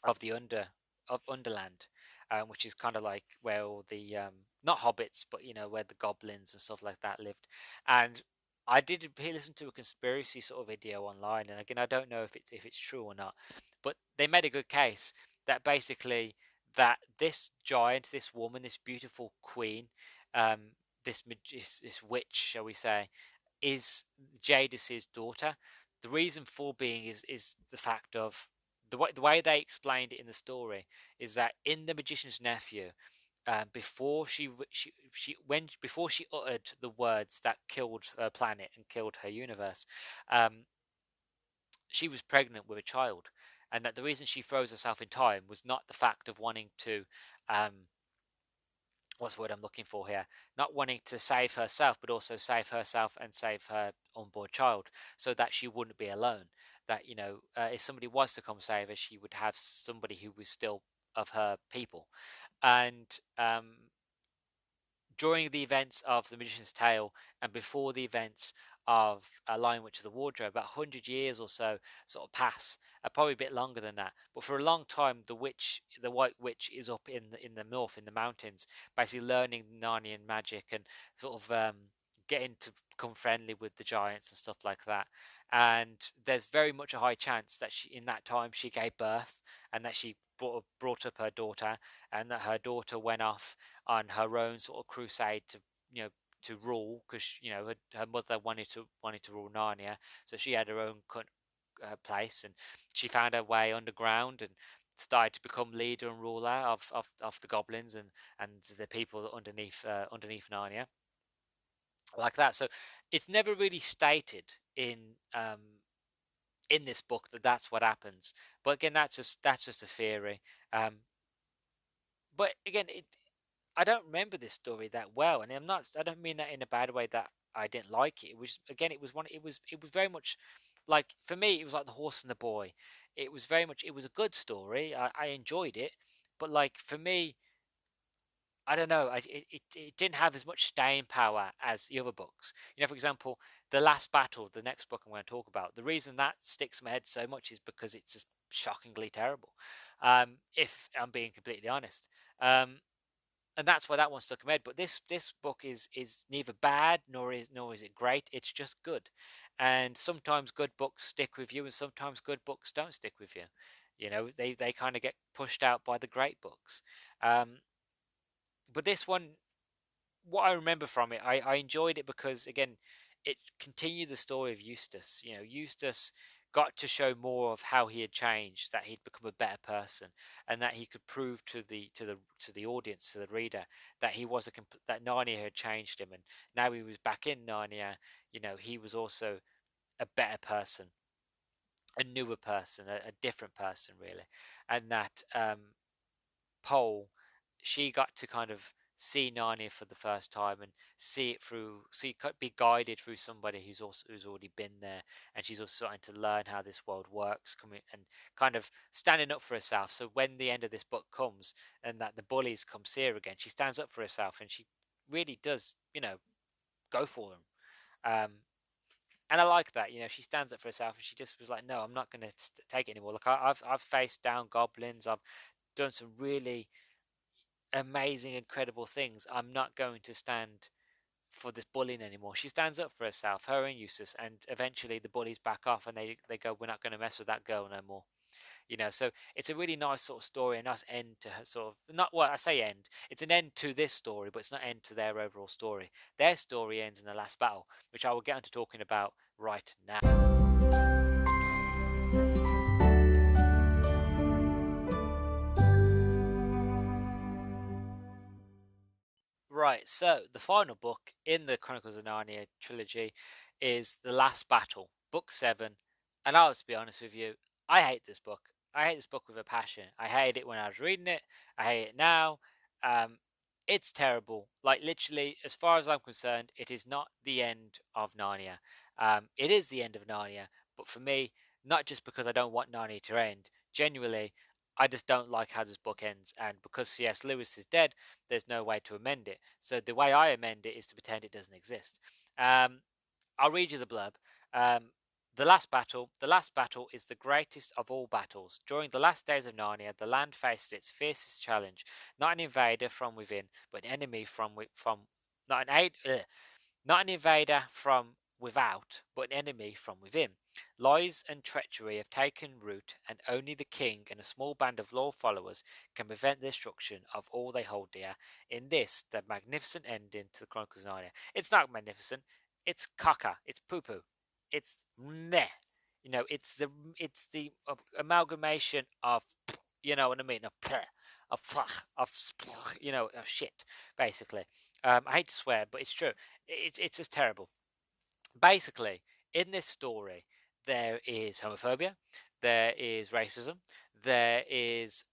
of the Underland, which is kind of like where all the not hobbits, but where the goblins and stuff like that lived. And I did listen to a conspiracy sort of video online, and again, I don't know if it's true or not, but they made a good case that basically that this giant, this woman, this beautiful queen, this witch, shall we say, is Jadis's daughter. The reason for being is the fact of the way they explained it in the story is that in the magician's nephew, before before she uttered the words that killed her planet and killed her universe, she was pregnant with a child, and that the reason she froze herself in time was not the fact of wanting to what's the word I'm looking for here? Not wanting to save herself, but also save herself and save her unborn child, so that she wouldn't be alone. That if somebody was to come save her, she would have somebody who was still of her people. And during the events of The Magician's Tale and before the events of Lion Witch of the Wardrobe, about 100 years or so sort of pass, probably a bit longer than that. But for a long time, the White Witch, is up in the north, in the mountains, basically learning Narnian magic and sort of getting to become friendly with the giants and stuff like that. And there's very much a high chance that in that time she gave birth, and that she brought up her daughter, and that her daughter went off on her own sort of crusade to rule, because her mother wanted to rule Narnia, so she had her own place, and she found her way underground and started to become leader and ruler of the goblins and the people underneath Narnia. like that. So it's never really stated in this book that that's what happens. But again, that's just a theory. Um, but again, I don't remember this story that well, and I don't mean that in a bad way that I didn't like it. It was again, it was very much like for me, it was like the horse and the boy. It was very much it was a good story. I enjoyed it, but like for me, I don't know. It didn't have as much staying power as the other books. For example, the last battle, the next book I'm going to talk about. The reason that sticks in my head so much is because it's just shockingly terrible. If I'm being completely honest. And that's why that one stuck in my head. But this book is neither bad nor is it great. It's just good. And sometimes good books stick with you, and sometimes good books don't stick with you. They kind of get pushed out by the great books. But this one, what I remember from it, I enjoyed it because again, it continued the story of Eustace. Eustace got to show more of how he had changed, that he'd become a better person, and that he could prove to the audience, to the reader, that that Narnia had changed him, and now he was back in Narnia. He was also a better person, a newer person, a different person, really, and that Pole, she got to kind of see Narnia for the first time and be guided through somebody who's already been there, and she's also starting to learn how this world works, coming and kind of standing up for herself. So when the end of this book comes and that the bullies come see her again, she stands up for herself and she really does, go for them. Um, and I like that, she stands up for herself and she just was like, no, I'm not going to take it anymore. Like I've faced down goblins, I've done some really amazing, incredible things. I'm not going to stand for this bullying anymore. She stands up for herself, her and Eustace, and eventually the bullies back off and they go, we're not going to mess with that girl no more. So it's a really nice sort of story, a nice end to her sort of, not what I say end, it's an end to this story, but it's not end to their overall story. Their story ends in the last battle, which I will get into talking about right now. Right, so the final book in the Chronicles of Narnia trilogy is The Last Battle, Book 7. And I'll just be honest with you, I hate this book. I hate this book with a passion. I hated it when I was reading it. I hate it now. Um, it's terrible. Like, literally, as far as I'm concerned, it is not the end of Narnia. It is the end of Narnia, but for me, not just because I don't want Narnia to end. Genuinely, I just don't like how this book ends. And because C.S. Lewis is dead, there's no way to amend it. So the way I amend it is to pretend it doesn't exist. I'll read you the blurb. Um, the last battle. The last battle is the greatest of all battles. During the last days of Narnia, the land faces its fiercest challenge. Not an invader from within, but an enemy from not an aid. Not an invader from without, but an enemy from within. Lies and treachery have taken root, and only the king and a small band of loyal followers can prevent the destruction of all they hold dear. In this, the magnificent ending to the Chronicles of Narnia. It's not magnificent. It's caca. It's poo poo. It's meh. It's the amalgamation of, you know what I mean, of shit, basically. I hate to swear, but it's true. It's just terrible. Basically, in this story, there is homophobia, there is racism, there is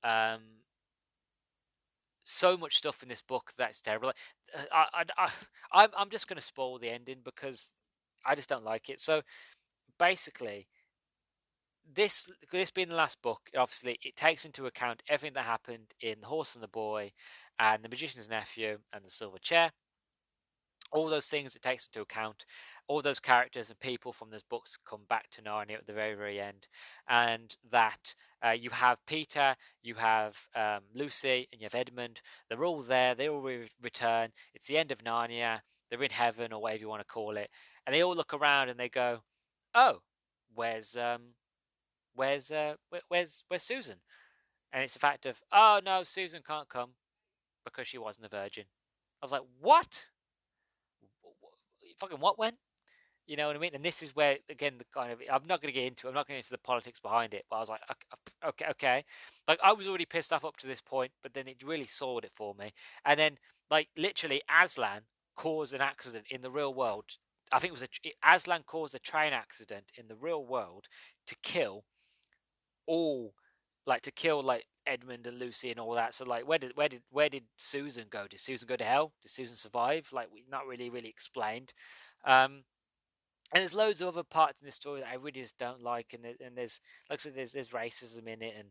so much stuff in this book that's terrible. I'm just going to spoil the ending because I just don't like it. So basically, this being the last book, obviously it takes into account everything that happened in The Horse and the Boy, and The Magician's Nephew, and The Silver Chair. All those things it takes into account, all those characters and people from those books come back to Narnia at the very, very end, and that you have Peter, you have Lucy, and you have Edmund. They're all there. They all return. It's the end of Narnia. They're in heaven or whatever you want to call it, and they all look around and they go, "Oh, where's where's Susan?" And it's the fact of, "Oh no, Susan can't come because she wasn't a virgin." I was like, "What? Fucking what? When?" You know what I mean? And this is where, again, the kind of, I'm not going to get into it. I'm not going into the politics behind it. But I was like, okay. Like, I was already pissed off up to this point, but then it really soiled it for me. And then, like, literally, Aslan caused an accident in the real world. I think it was Aslan caused a train accident in the real world to kill all, like to kill like Edmund and Lucy and all that. So like, where did Susan go? Did Susan go to hell? Did Susan survive? Like, we not really explained. And there's loads of other parts in this story that I really just don't like, and there's, like I said, there's racism in it, and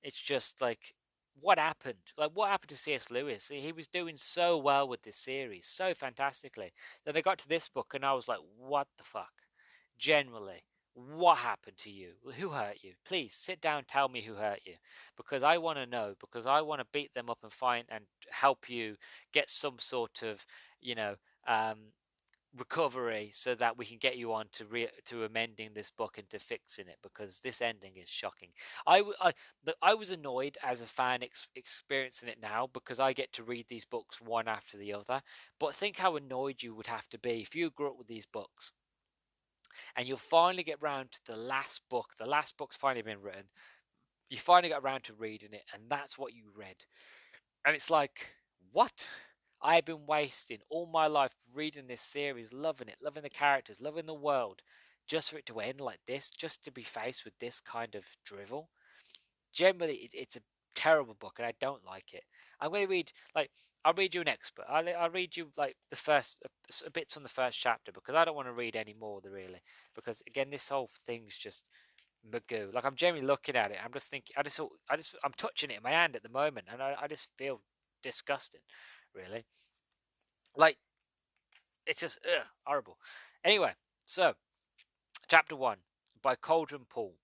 it's just like, what happened? Like, what happened to C.S. Lewis? He was doing so well with this series, so fantastically. Then I got to this book, and I was like, what the fuck? Generally, what happened to you? Who hurt you? Please sit down, tell me who hurt you, because I want to know, because I want to beat them up and find and help you get some sort of, you know, recovery, so that we can get you on to amending this book and to fixing it, because this ending is shocking. I was annoyed as a fan experiencing it now, because I get to read these books one after the other. But think how annoyed you would have to be if you grew up with these books and you'll finally get round to the last book. The last book's finally been written. You finally got around to reading it, and that's what you read. And it's like, what? I've been wasting all my life reading this series, loving it, loving the characters, loving the world, just for it to end like this, just to be faced with this kind of drivel. Generally, it's a terrible book, and I don't like it. I'm going to read, like, I'll read you an expert. I'll read you, like, the first, bits from the first chapter, because I don't want to read any more, really. Because, again, this whole thing's just magoo. Like, I'm generally looking at it, I'm just thinking, I'm touching it in my hand at the moment, and I just feel disgusting, really. Like, it's just horrible. Anyway, so chapter 1 by Cauldron Pool.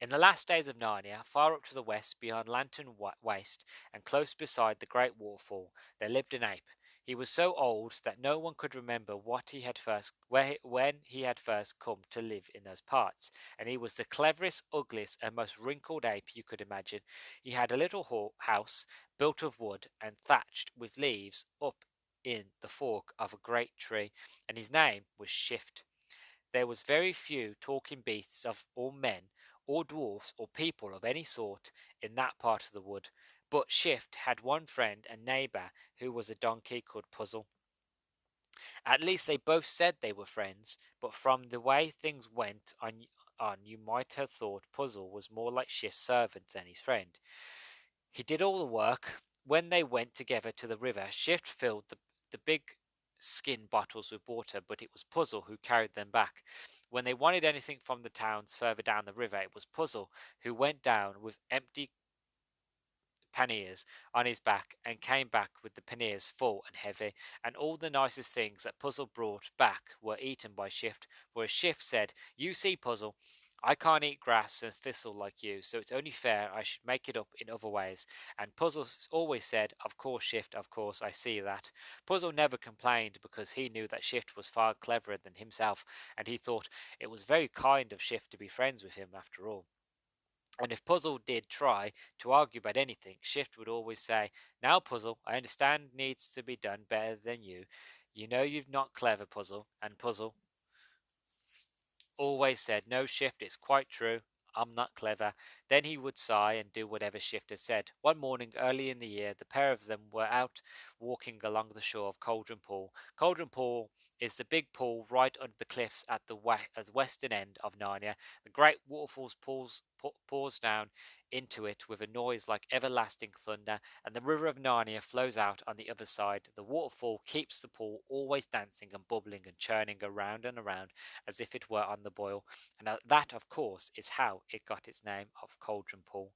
In the last days of Narnia, far up to the west beyond Lantern Waste and close beside the great waterfall, there lived an ape. He was so old that no one could remember when he had first come to live in those parts, and he was the cleverest, ugliest, and most wrinkled ape you could imagine. He had a little house built of wood and thatched with leaves up in the fork of a great tree, and his name was Shift. There was very few talking beasts or men, or dwarfs, or people of any sort in that part of the wood, but Shift had one friend and neighbour who was a donkey called Puzzle. At least they both said they were friends, but from the way things went on you might have thought Puzzle was more like Shift's servant than his friend. He did all the work. When they went together to the river, Shift filled the big skin bottles with water, but it was Puzzle who carried them back. When they wanted anything from the towns further down the river, it was Puzzle who went down with empty panniers on his back and came back with the panniers full and heavy, and all the nicest things that Puzzle brought back were eaten by Shift, for as Shift said, "You see, Puzzle, I can't eat grass and thistle like you, so it's only fair I should make it up in other ways." And Puzzle always said, "Of course, Shift, of course, I see that." Puzzle never complained, because he knew that Shift was far cleverer than himself, and he thought it was very kind of Shift to be friends with him after all. And if Puzzle did try to argue about anything, Shift would always say, "Now, Puzzle, I understand needs to be done better than you. You know you're not clever, Puzzle." And Puzzle always said, "No, Shift, it's quite true. I'm not clever." Then he would sigh and do whatever Shift had said. One morning early in the year, the pair of them were out walking along the shore of Cauldron Pool. Cauldron Pool is the big pool right under the cliffs at the western end of Narnia. The great waterfalls pours down into it with a noise like everlasting thunder, and the river of Narnia flows out on the other side. The waterfall keeps the pool always dancing and bubbling and churning around and around as if it were on the boil, and that, of course, is how it got its name of Cauldron Pool.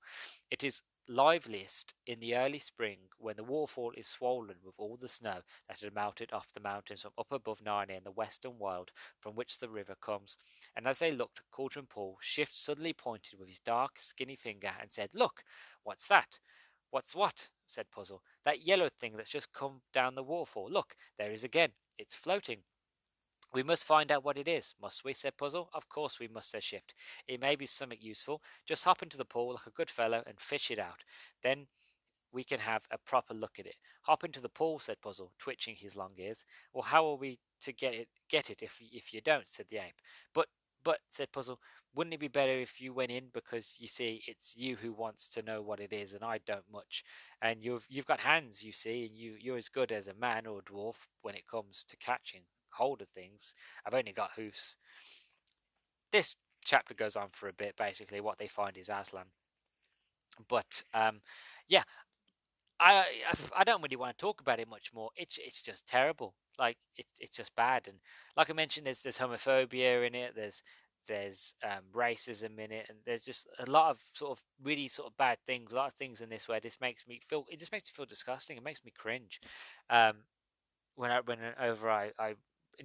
It is liveliest in the early spring, when the waterfall is swollen with all the snow that had melted off the mountains from up above Narnia in the western world from which the river comes. And as they looked at Cauldron Pool, Shift suddenly pointed with his dark, skinny finger and said, "Look, what's that?" "What's what?" said Puzzle. "That yellow thing that's just come down the waterfall. Look, there it is again. It's floating." "We must find out what it is, must we?" said Puzzle. "Of course we must," said Shift. "It may be something useful. Just hop into the pool like a good fellow and fish it out. Then we can have a proper look at it." "Hop into the pool," said Puzzle, twitching his long ears. "Well, how are we to get it if you don't?" said the ape. But But said Puzzle, wouldn't it be better if you went in, because you see it's you who wants to know what it is and I don't much, and you've got hands, you see, and you're as good as a man or a dwarf when it comes to catching hold of things. I've only got hoofs. This chapter goes on for a bit. Basically what they find is Aslan, but yeah, I I don't really want to talk about it much more. It's just terrible. Like it's just bad. And like I mentioned, there's homophobia in it. There's racism in it, and there's just a lot of sort of really sort of bad things. A lot of things in this where this makes me feel. It just makes me feel disgusting. It makes me cringe. Um, whenever I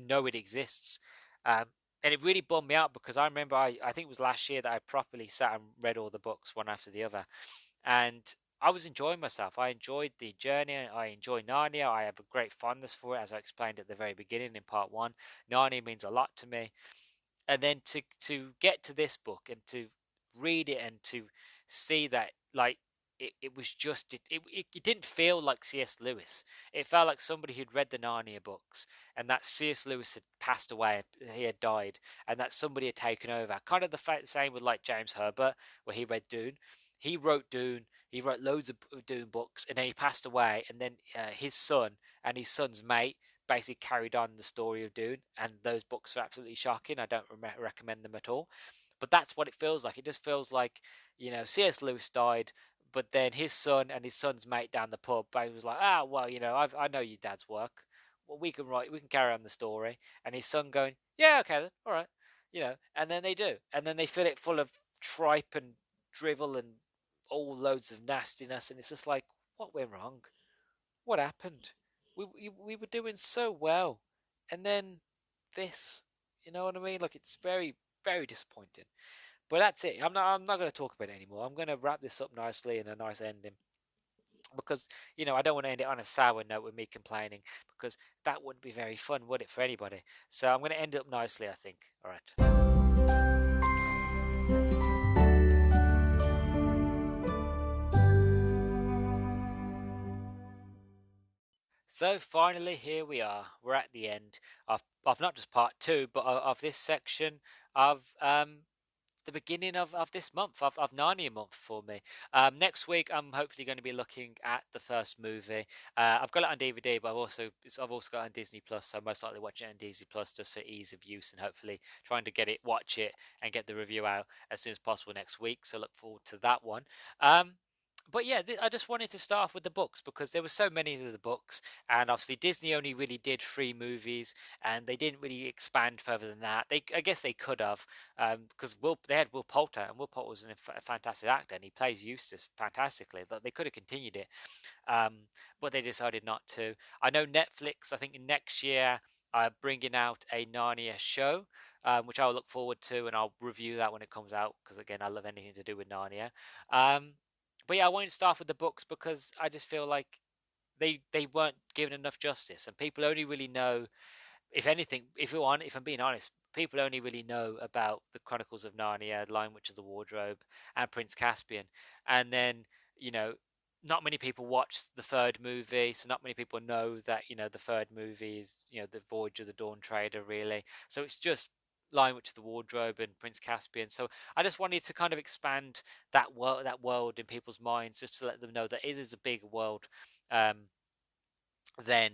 know it exists. Um, and it really bummed me out because I remember I think it was last year that I properly sat and read all the books one after the other, and I was enjoying myself. I enjoyed the journey. I enjoy Narnia. I have a great fondness for it, as I explained at the very beginning in part one. Narnia means a lot to me, and then to get to this book and to read it and to see that like it was just it didn't feel like C.S. Lewis. It felt like somebody who'd read the Narnia books and that C.S. Lewis had passed away, he had died, and that somebody had taken over. Kind of the same with like James Herbert, where he read Dune. He wrote Dune. He wrote loads of Dune books, and then he passed away. And then his son and his son's mate basically carried on the story of Dune, and those books are absolutely shocking. I don't recommend them at all. But that's what it feels like. It just feels like, C.S. Lewis died, but then his son and his son's mate down the pub, I was like, well, I know your dad's work. Well, we can carry on the story. And his son going, yeah, okay then, all right, and then they do, and then they fill it full of tripe and drivel and all loads of nastiness, and it's just like, what went wrong? What happened? We were doing so well, and then this, you know what I mean? Like it's very very disappointing. But that's it. I'm not going to talk about it anymore. I'm going to wrap this up nicely in a nice ending because I don't want to end it on a sour note with me complaining because that wouldn't be very fun, would it, for anybody? So I'm going to end it up nicely, I think. All right. So finally, here we are. We're at the end of not just part two, but of this section of the beginning of this month of Narnia month for me. Next week, I'm hopefully going to be looking at the first movie. I've got it on DVD, but I've also got it on Disney Plus, so I'm most likely watching it on Disney Plus just for ease of use and hopefully trying to watch it, and get the review out as soon as possible next week. So look forward to that one. But yeah, I just wanted to start off with the books because there were so many of the books, and obviously Disney only really did 3 movies, and they didn't really expand further than that. I guess they could have, because they had Will Poulter, and Will Poulter was a fantastic actor, and he plays Eustace fantastically. They could have continued it, but they decided not to. I know Netflix, I think next year, are bringing out a Narnia show, which I'll look forward to, and I'll review that when it comes out because again, I love anything to do with Narnia. But yeah, I won't start with the books because I just feel like they weren't given enough justice, and people only really know, if anything, if I'm being honest, people only really know about the Chronicles of Narnia, Lion, Witch of the Wardrobe, and Prince Caspian, and then you know, not many people watch the third movie, so not many people know that the third movie is the Voyage of the Dawn Trader, really. So it's just Lion, Witch of the Wardrobe, and Prince Caspian. So I just wanted to kind of expand that world in people's minds, just to let them know that it is a big world. Um, than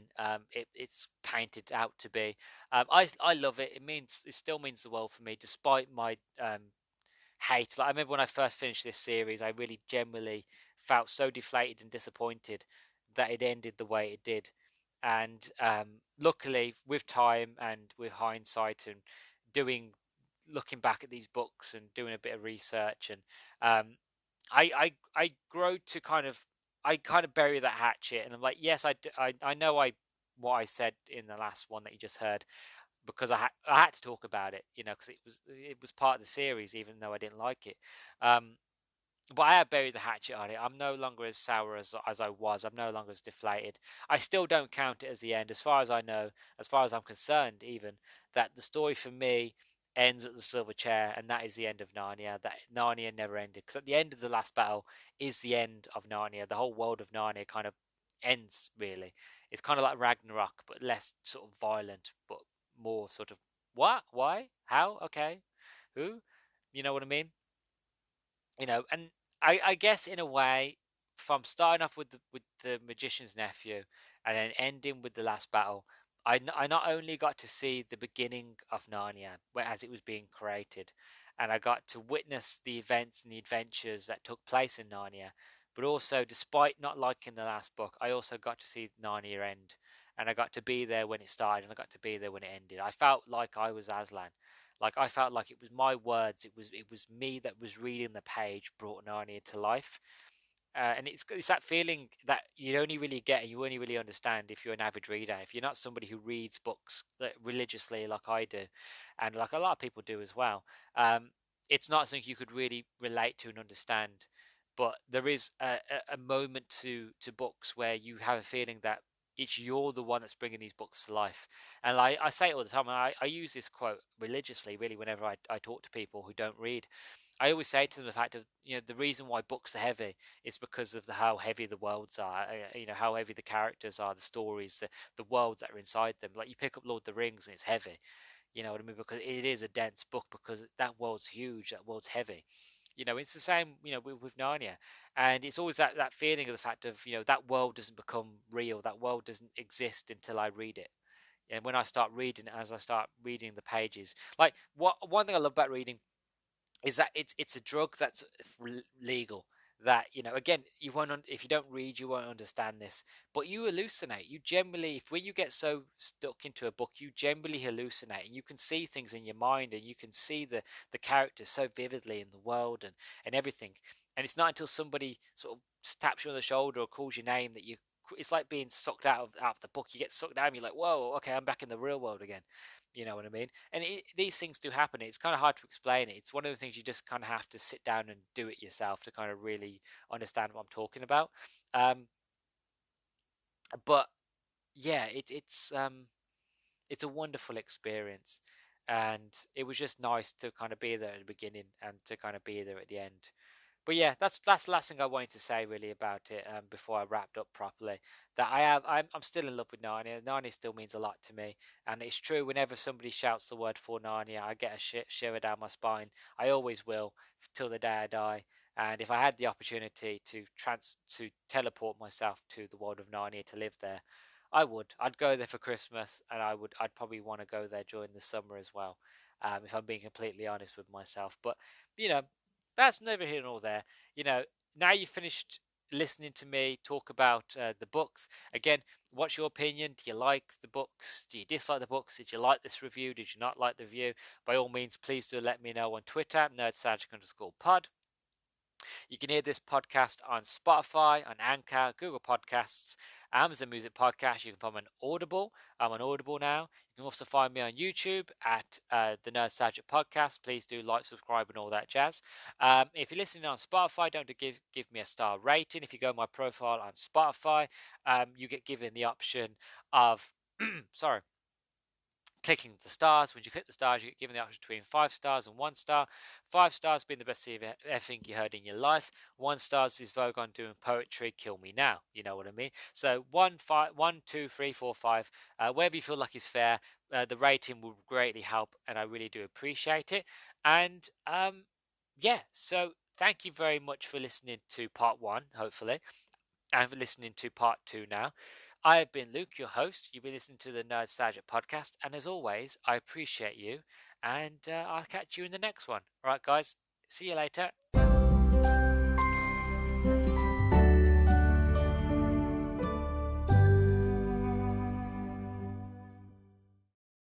it's painted out to be. I love it. It still means the world for me, despite my hate. Like I remember when I first finished this series, I really generally felt so deflated and disappointed that it ended the way it did. And luckily, with time and with hindsight and doing, looking back at these books and doing a bit of research, and I grow to kind of bury that hatchet, and I'm like, yes, I know what I said in the last one that you just heard, because I had to talk about it, because it was part of the series, even though I didn't like it. Um, but I have buried the hatchet on it. I'm no longer as sour as I was. I'm no longer as deflated. I still don't count it as the end, as far as I know, as far as I'm concerned, even that the story for me ends at the silver chair, and that is the end of Narnia. That Narnia never ended, because at the end of the last battle is the end of Narnia. The whole world of Narnia kind of ends, really. It's kind of like Ragnarok, but less sort of violent, but more sort of what, why, how, okay. Who? You know what I mean? And I guess in a way, from starting off with the magician's nephew and then ending with the last battle, I not only got to see the beginning of Narnia as it was being created, and I got to witness the events and the adventures that took place in Narnia, but also, despite not liking the last book, I also got to see Narnia end, and I got to be there when it started, and I got to be there when it ended. I felt like I was Aslan. Like I felt like it was my words. It was me that was reading the page, brought Narnia to life. And it's that feeling that you only really get and you only really understand if you're an avid reader. If you're not somebody who reads books religiously like I do, and like a lot of people do as well, it's not something you could really relate to and understand. But there is a moment to books where you have a feeling that you're the one that's bringing these books to life. And I say it all the time, and I use this quote religiously, really, whenever I talk to people who don't read. I always say to them the fact of, the reason why books are heavy is because of how heavy the worlds are, how heavy the characters are, the stories, the worlds that are inside them. Like you pick up Lord of the Rings and it's heavy, you know what I mean? Because it is a dense book, because that world's huge, that world's heavy. It's the same, with Narnia. And it's always that feeling of the fact of, that world doesn't become real, that world doesn't exist until I read it. And when I start reading, as I start reading the pages, like one thing I love about reading is that it's a drug that's legal. That, again, you won't if you don't read, you won't understand this, but you hallucinate. You generally, if when you get so stuck into a book, you generally hallucinate, and you can see things in your mind, and you can see the characters so vividly in the world, and everything. And it's not until somebody sort of taps you on the shoulder or calls your name that it's like being sucked out of the book. You get sucked down, you're like, whoa, okay, I'm back in the real world again. You know what I mean? And these things do happen. It's kind of hard to explain it. It's one of the things you just kind of have to sit down and do it yourself to kind of really understand what I'm talking about. Um, but yeah, it's a wonderful experience, and it was just nice to kind of be there at the beginning and to kind of be there at the end. But yeah, that's the last thing I wanted to say really about it. Before I wrapped up properly, that I'm still in love with Narnia. Narnia still means a lot to me, and it's true. Whenever somebody shouts the word for Narnia, I get a shiver down my spine. I always will till the day I die. And if I had the opportunity to teleport myself to the world of Narnia to live there, I would. I'd go there for Christmas, and I'd probably want to go there during the summer as well. If I'm being completely honest with myself, but you know, that's never here nor there. You know, now you've finished listening to me talk about the books. Again, what's your opinion? Do you like the books? Do you dislike the books? Did you like this review? Did you not like the review? By all means, please do let me know on Twitter, nerdstalgic_pod. You can hear this podcast on Spotify, on Anchor, Google Podcasts, Amazon Music Podcast. You can find me on Audible. I'm on Audible now. You can also find me on YouTube at the Nerdstalgic Podcast. Please do like, subscribe, and all that jazz. If you're listening on Spotify, don't give me a star rating. If you go to my profile on Spotify, you get given the option of sorry, clicking the stars. When you click the stars, you get given the option between 5 stars and 1 star. 5 stars being the best thing you heard in your life. 1 star is Vogon doing poetry. Kill me now. You know what I mean? So 1, 2, 3, 4, 5. Wherever you feel like is fair. The rating will greatly help, and I really do appreciate it. And yeah, so thank you very much for listening to part 1. Hopefully, and for listening to part 2 now. I have been Luke, your host. You've been listening to the Nerdstalgic podcast, and as always, I appreciate you, and I'll catch you in the next one. All right, guys, see you later.